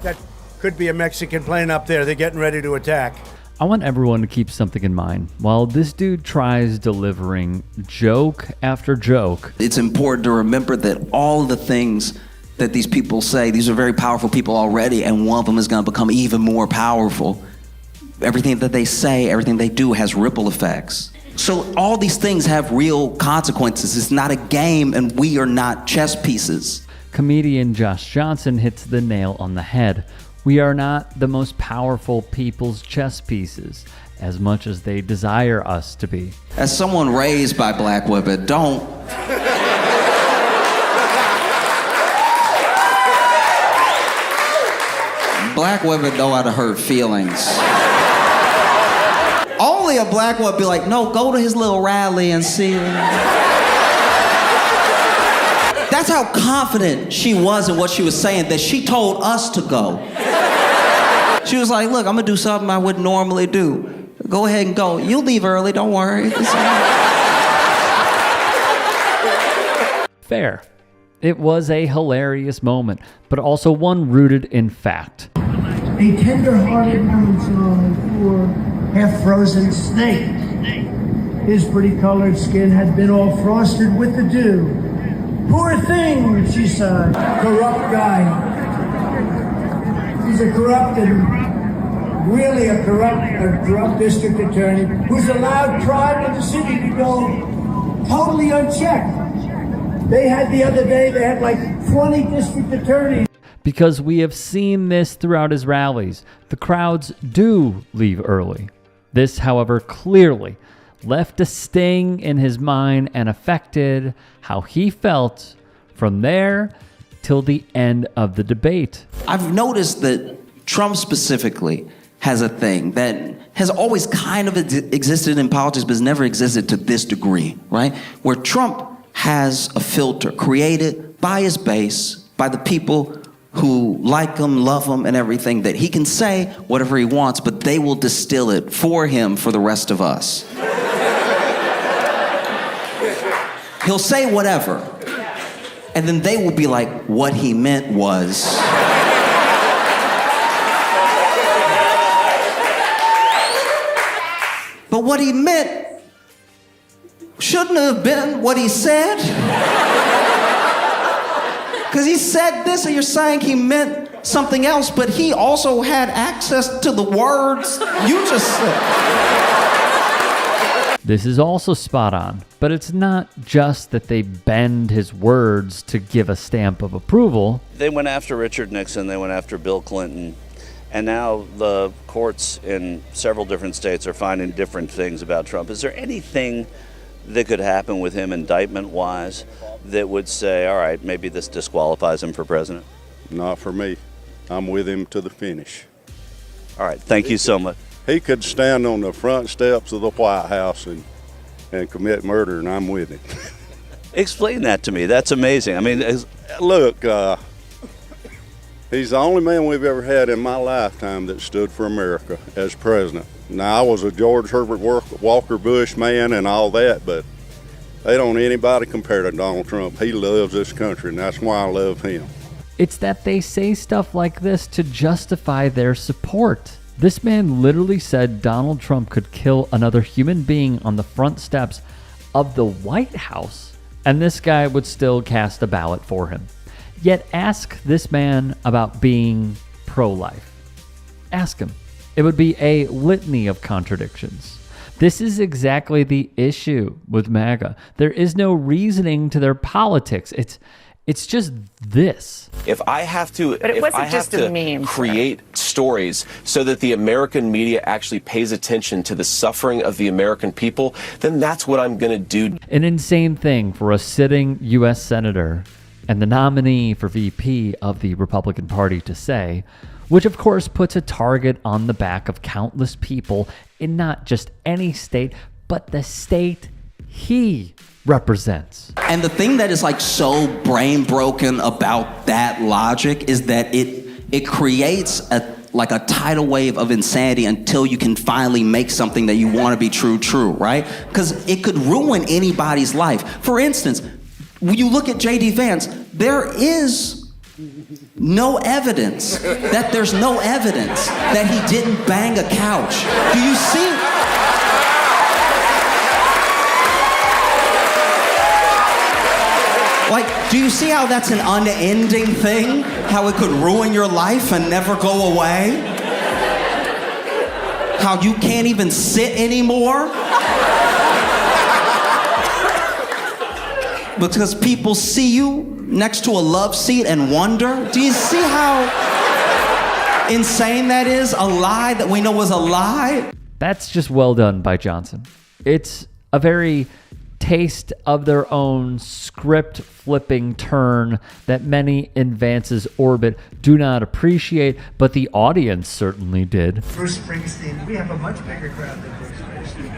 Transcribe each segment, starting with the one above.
That could be a Mexican plane up there. They're getting ready to attack. I want everyone to keep something in mind. While this dude tries delivering joke after joke, it's important to remember that all the things that these people say, these are very powerful people already, and one of them is going to become even more powerful. Everything that they say, everything they do has ripple effects. So all these things have real consequences. It's not a game, and we are not chess pieces. Comedian Josh Johnson hits the nail on the head. We are not the most powerful people's chess pieces, as much as they desire us to be. As someone raised by black women, don't. Black women know how to hurt feelings. Only a black woman would be like, no, go to his little rally and see. That's how confident she was in what she was saying, that she told us to go. She was like, look, I'm gonna do something I wouldn't normally do. Go ahead and go. You'll leave early, don't worry. Fair. It was a hilarious moment, but also one rooted in fact. A tender-hearted woman's song for half-frozen snake. His pretty-colored skin had been all frosted with the dew. Poor thing, she sighed. Corrupt guy. He's a corrupt district attorney who's allowed crime in the city to go totally unchecked. They had the other day, they had like 20 district attorneys. Because we have seen this throughout his rallies. The crowds do leave early. This, however, clearly left a sting in his mind and affected how he felt from there till the end of the debate. I've noticed that Trump specifically has a thing that has always kind of existed in politics, but has never existed to this degree, right? Where Trump has a filter created by his base, by the people who like him, love him, and everything, that he can say whatever he wants, but they will distill it for him for the rest of us. He'll say whatever, and then they will be like, what he meant was... But what he meant shouldn't have been what he said. Because he said this, and you're saying he meant something else, but he also had access to the words you just said. This is also spot on, but it's not just that they bend his words to give a stamp of approval. They went after Richard Nixon, they went after Bill Clinton, and now the courts in several different states are finding different things about Trump. Is there anything that could happen with him indictment-wise that would say, all right, maybe this disqualifies him for president? Not for me. I'm with him to the finish. All right, thank you so much. He could stand on the front steps of the White House and commit murder, and I'm with him. Explain that to me. That's amazing. I mean, look, he's the only man we've ever had in my lifetime that stood for America as president. Now, I was a George Herbert Walker Bush man and all that, but they don't anybody compare to Donald Trump. He loves this country, and that's why I love him. It's that they say stuff like this to justify their support. This man literally said Donald Trump could kill another human being on the front steps of the White House, and this guy would still cast a ballot for him. Yet ask this man about being pro-life. Ask him. It would be a litany of contradictions. This is exactly the issue with MAGA. There is no reasoning to their politics. It's just this. If I have to, but it wasn't just a meme, create stories so that the American media actually pays attention to the suffering of the American people, then that's what I'm going to do. An insane thing for a sitting U.S. senator and the nominee for VP of the Republican Party to say, which of course puts a target on the back of countless people in not just any state, but the state he represents. And the thing that is like so brain broken about that logic is that it creates a tidal wave of insanity until you can finally make something that you want to be true, right? Because it could ruin anybody's life. For instance, when you look at J.D. Vance, there is no evidence that he didn't bang a couch. Do you see? Like, do you see how that's an unending thing? How it could ruin your life and never go away? How you can't even sit anymore? Because people see you next to a love seat and wonder. Do you see how insane that is? A lie that we know is a lie? That's just well done by Johnson. It's a very taste of their own script flipping turn that many in Vance's orbit do not appreciate, but the audience certainly did. Bruce Springsteen, we have a much bigger crowd than Bruce Springsteen.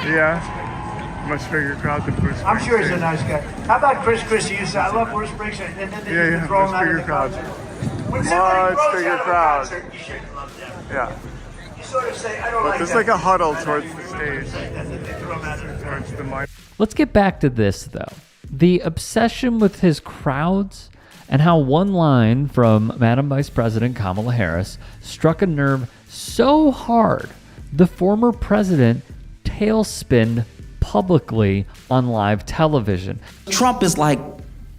Yeah, much bigger crowd than Bruce Springsteen. I'm sure he's a nice guy. How about Chris Christie? You said, I love Bruce Springsteen. And then they Yeah, throw him much out of bigger the crowd. concert. When somebody Much throws bigger out of a crowd. concert, you shouldn't love them. Yeah, You sort of say, I don't but like there's that. like a huddle towards the stage, And then they throw him out of the towards the mic. Let's get back to this, though. The obsession with his crowds and how one line from Madam Vice President Kamala Harris struck a nerve so hard, the former president tailspinned publicly on live television. Trump is like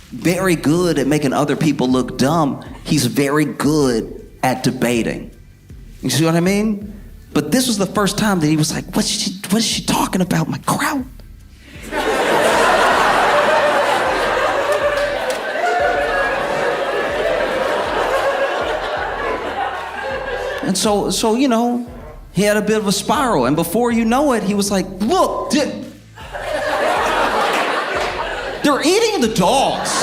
very good at making other people look dumb. He's very good at debating. You see what I mean? But this was the first time that he was like, what is she talking about? My crowd. And so, you know, he had a bit of a spiral. And before you know it, he was like, look, they're eating the dogs.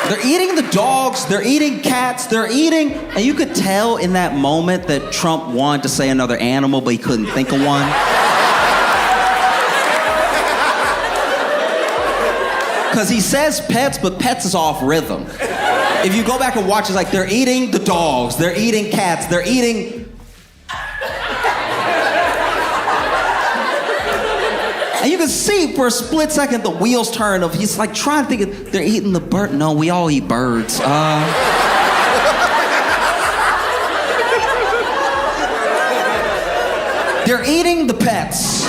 They're eating the dogs, they're eating cats, they're eating, and you could tell in that moment that Trump wanted to say another animal, but he couldn't think of one. Because he says pets, but pets is off rhythm. If you go back and watch, it's like they're eating the dogs, they're eating cats, they're eating... And you can see for a split second the wheels turn of, he's like trying to think of, they're eating the bird. No, we all eat birds. They're eating the pets.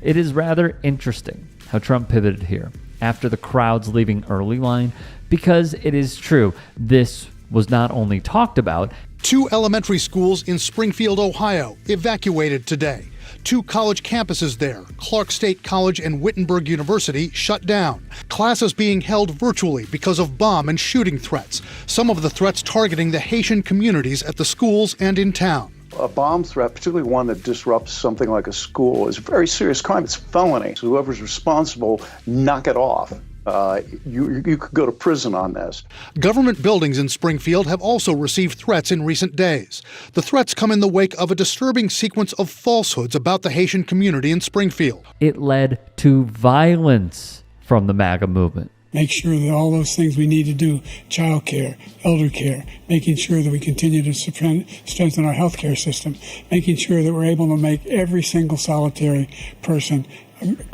It is rather interesting how Trump pivoted here after the crowd's leaving early line, because it is true, this was not only talked about. 2 elementary schools in Springfield, Ohio, evacuated today. 2 college campuses there, Clark State College and Wittenberg University, shut down. Classes being held virtually because of bomb and shooting threats. Some of the threats targeting the Haitian communities at the schools and in town. A bomb threat, particularly one that disrupts something like a school, is a very serious crime. It's felony. So whoever's responsible, knock it off. You could go to prison on this. Government buildings in Springfield have also received threats in recent days. The threats come in the wake of a disturbing sequence of falsehoods about the Haitian community in Springfield. It led to violence from the MAGA movement. Make sure that all those things we need to do, child care, elder care, making sure that we continue to strengthen our healthcare system, making sure that we're able to make every single solitary person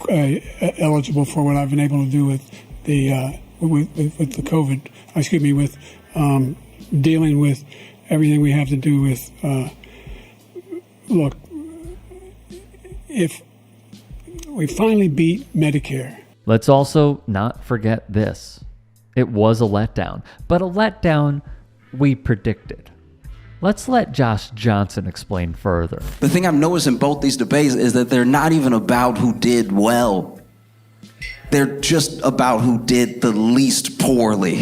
eligible for what I've been able to do with the COVID. With dealing with everything we have to do with. Look, if we finally beat Medicare. Let's also not forget this. It was a letdown, but a letdown we predicted. Let's let Josh Johnson explain further. The thing I've noticed in both these debates is that they're not even about who did well. They're just about who did the least poorly.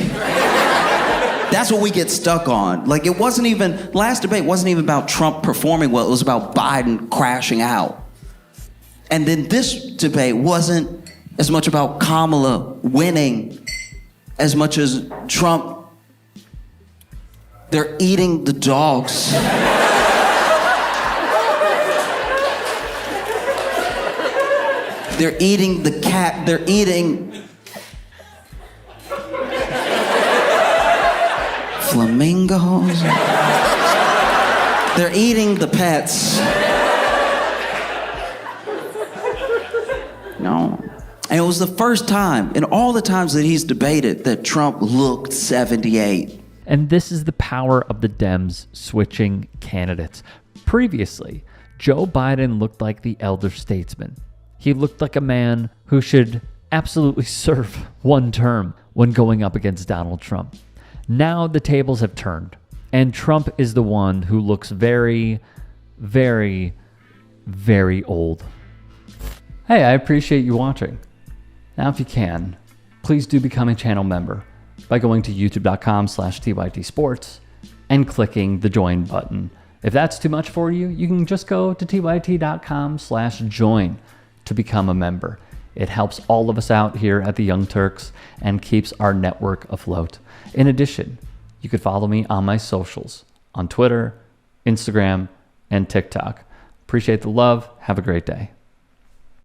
That's what we get stuck on. Like, it wasn't even, last debate wasn't even about Trump performing well, it was about Biden crashing out. And then this debate wasn't as much about Kamala winning as much as Trump. They're eating the dogs. They're eating the cat. They're eating flamingos. They're eating the pets. No. And it was the first time in all the times that he's debated that Trump looked 78. And this is the power of the Dems switching candidates. Previously, Joe Biden looked like the elder statesman. He looked like a man who should absolutely serve one term when going up against Donald Trump. Now the tables have turned, and Trump is the one who looks very, very, very old. Hey, I appreciate you watching. Now, if you can, please do become a channel member by going to youtube.com/TYTsports and clicking the join button. If that's too much for you, you can just go to tyt.com/join to become a member. It helps all of us out here at the Young Turks and keeps our network afloat. In addition, you could follow me on my socials on Twitter, Instagram, and TikTok. Appreciate the love. Have a great day.